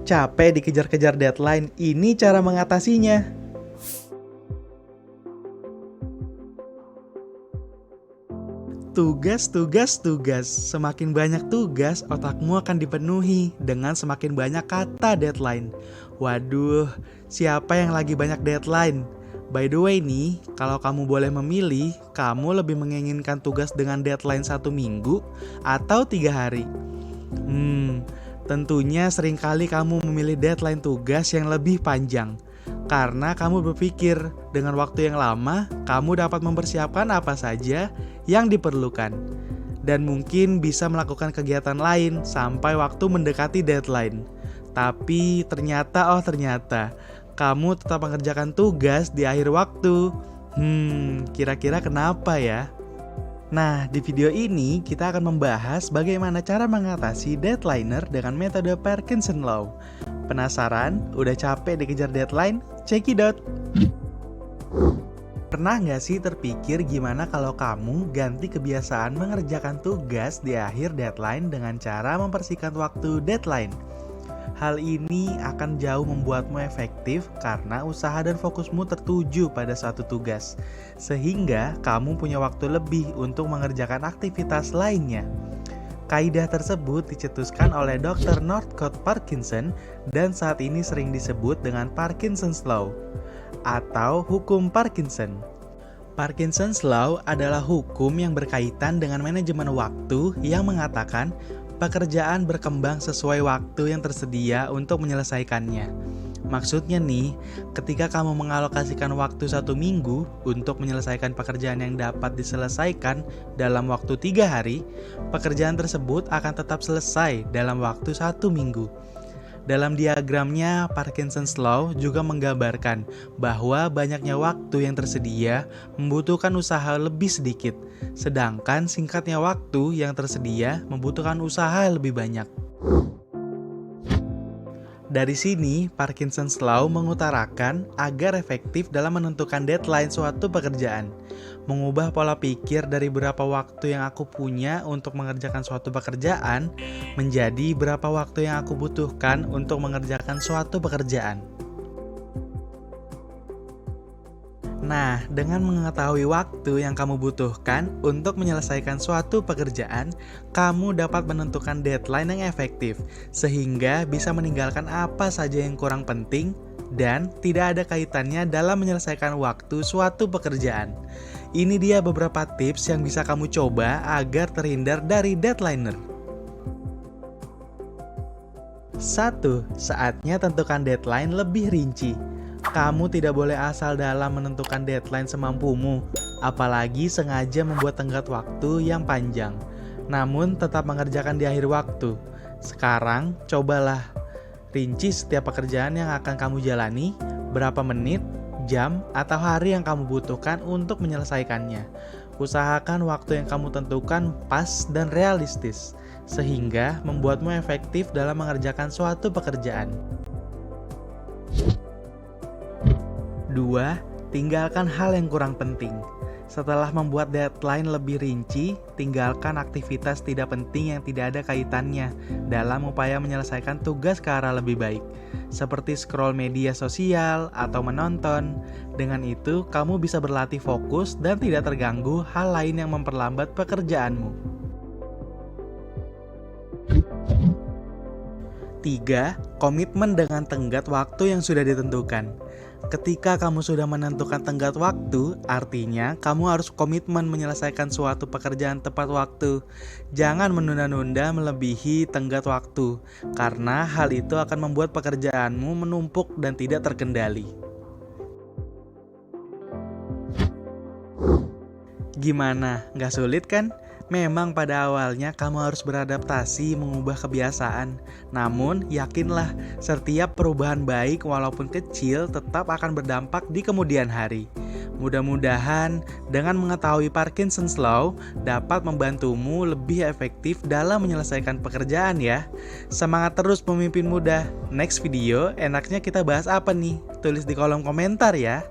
Capek dikejar-kejar deadline, ini cara mengatasinya. Tugas, tugas, tugas. Semakin banyak tugas, otakmu akan dipenuhi dengan semakin banyak kata deadline. Waduh, siapa yang lagi banyak deadline? By the way nih, kalau kamu boleh memilih, kamu lebih menginginkan tugas dengan deadline 1 minggu atau 3 hari? Tentunya seringkali kamu memilih deadline tugas yang lebih panjang. Karena kamu berpikir, dengan waktu yang lama, kamu dapat mempersiapkan apa saja yang diperlukan. Dan mungkin bisa melakukan kegiatan lain sampai waktu mendekati deadline. Tapi ternyata, kamu tetap mengerjakan tugas di akhir waktu. Kira-kira kenapa ya? Nah, di video ini kita akan membahas bagaimana cara mengatasi deadliner dengan metode Parkinson Law. Penasaran? Udah capek dikejar deadline? Check it out! Pernah nggak sih terpikir gimana kalau kamu ganti kebiasaan mengerjakan tugas di akhir deadline dengan cara mempersingkat waktu deadline? Hal ini akan jauh membuatmu efektif karena usaha dan fokusmu tertuju pada suatu tugas, sehingga kamu punya waktu lebih untuk mengerjakan aktivitas lainnya. Kaidah tersebut dicetuskan oleh Dr. Northcote Parkinson dan saat ini sering disebut dengan Parkinson's Law atau hukum Parkinson. Parkinson's Law adalah hukum yang berkaitan dengan manajemen waktu yang mengatakan pekerjaan berkembang sesuai waktu yang tersedia untuk menyelesaikannya. Maksudnya nih, ketika kamu mengalokasikan waktu 1 minggu untuk menyelesaikan pekerjaan yang dapat diselesaikan dalam waktu 3 hari, pekerjaan tersebut akan tetap selesai dalam waktu 1 minggu. Dalam diagramnya, Parkinson's Law juga menggambarkan bahwa banyaknya waktu yang tersedia membutuhkan usaha lebih sedikit, sedangkan singkatnya waktu yang tersedia membutuhkan usaha lebih banyak. Dari sini, Parkinson's Law mengutarakan agar efektif dalam menentukan deadline suatu pekerjaan, mengubah pola pikir dari berapa waktu yang aku punya untuk mengerjakan suatu pekerjaan menjadi berapa waktu yang aku butuhkan untuk mengerjakan suatu pekerjaan. Nah, dengan mengetahui waktu yang kamu butuhkan untuk menyelesaikan suatu pekerjaan, kamu dapat menentukan deadline yang efektif, sehingga bisa meninggalkan apa saja yang kurang penting dan tidak ada kaitannya dalam menyelesaikan waktu suatu pekerjaan. Ini dia beberapa tips yang bisa kamu coba agar terhindar dari deadliner. 1. Saatnya tentukan deadline lebih rinci. Kamu tidak boleh asal dalam menentukan deadline semampumu, apalagi sengaja membuat tenggat waktu yang panjang, namun tetap mengerjakan di akhir waktu. Sekarang, cobalah rinci setiap pekerjaan yang akan kamu jalani, berapa menit, jam, atau hari yang kamu butuhkan untuk menyelesaikannya. Usahakan waktu yang kamu tentukan pas dan realistis, sehingga membuatmu efektif dalam mengerjakan suatu pekerjaan. 2. Tinggalkan hal yang kurang penting. Setelah membuat deadline lebih rinci, tinggalkan aktivitas tidak penting yang tidak ada kaitannya dalam upaya menyelesaikan tugas ke arah lebih baik, seperti scroll media sosial atau menonton. Dengan itu, kamu bisa berlatih fokus dan tidak terganggu hal lain yang memperlambat pekerjaanmu. 3. Komitmen dengan tenggat waktu yang sudah ditentukan. Ketika kamu sudah menentukan tenggat waktu, artinya kamu harus komitmen menyelesaikan suatu pekerjaan tepat waktu. Jangan menunda-nunda melebihi tenggat waktu, karena hal itu akan membuat pekerjaanmu menumpuk dan tidak terkendali. Gimana? Nggak sulit kan? Memang pada awalnya kamu harus beradaptasi mengubah kebiasaan. Namun, yakinlah, setiap perubahan baik walaupun kecil tetap akan berdampak di kemudian hari. Mudah-mudahan dengan mengetahui Parkinson's Law dapat membantumu lebih efektif dalam menyelesaikan pekerjaan ya. Semangat terus pemimpin muda. Next video, enaknya kita bahas apa nih? Tulis di kolom komentar ya.